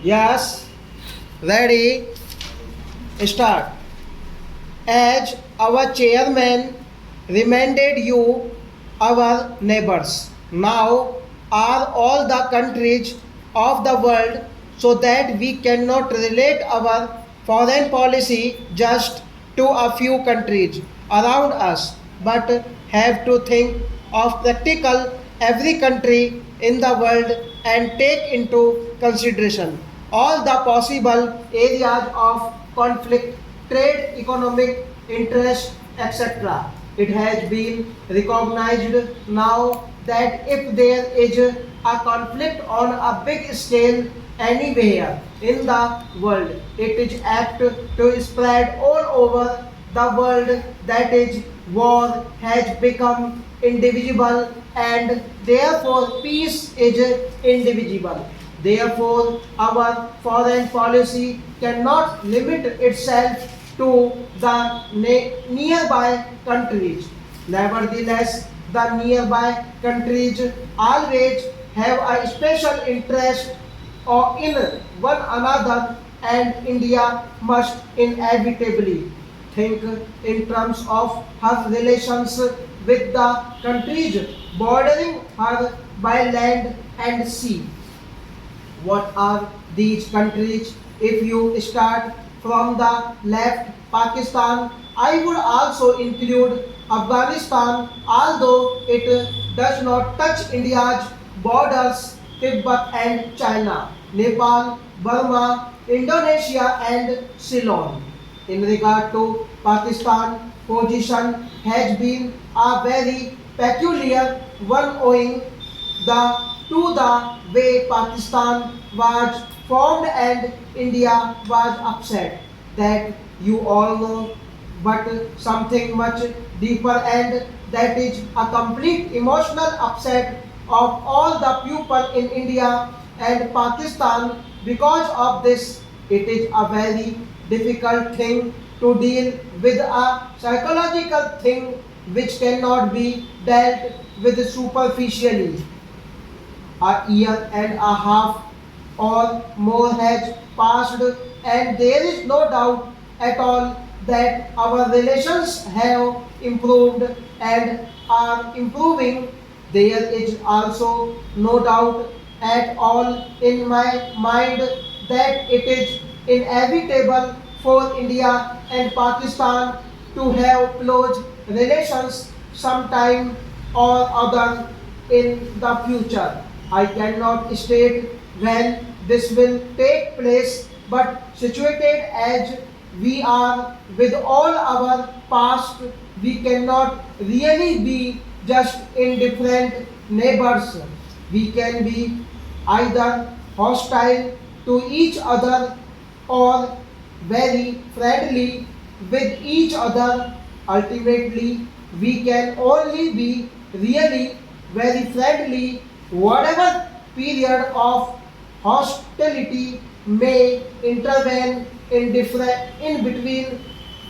Yes, ready, start. As our chairman reminded you, our neighbors now are all the countries of the world, so that we cannot relate our foreign policy just to a few countries around us, but have to think of practical every country in the world and take into consideration all the possible areas of conflict, trade, economic interest, etc. It has been recognized now that if there is a conflict on a big scale anywhere in the world, it is apt to spread all over the world. That is, war has become indivisible and therefore peace is indivisible. Therefore, our foreign policy cannot limit itself to the nearby countries. Nevertheless, the nearby countries always have a special interest in one another, and India must inevitably think in terms of her relations with the countries bordering her by land and sea. What are these countries? If you start from the left, Pakistan, I would also include Afghanistan, although it does not touch India's borders, Tibet and China, Nepal, Burma, Indonesia and Ceylon. In regard to Pakistan, position has been a very peculiar one owing the way Pakistan was formed and India was upset. That you all know, but something much deeper, and that is a complete emotional upset of all the people in India and Pakistan. Because of this, it is a very difficult thing to deal with, a psychological thing which cannot be dealt with superficially. A year and a half or more has passed, and there is no doubt at all that our relations have improved and are improving. There is also no doubt at all in my mind that it is inevitable for India and Pakistan to have close relations sometime or other in the future. I cannot state when this will take place, but situated as we are with all our past, we cannot really be just indifferent neighbors. We can be either hostile to each other or very friendly with each other. Ultimately, we can only be really very friendly whatever period of hostility may intervene in between,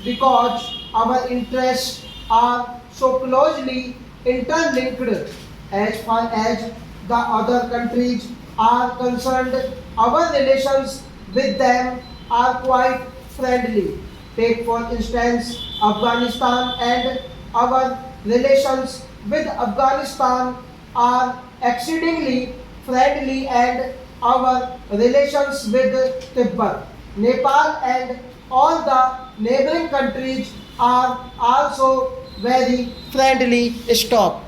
because our interests are so closely interlinked. As far as the other countries are concerned, our relations with them are quite friendly. Take for instance Afghanistan, and our relations with Afghanistan are exceedingly friendly, and our relations with Tibet, Nepal and all the neighboring countries are also very friendly. Stop.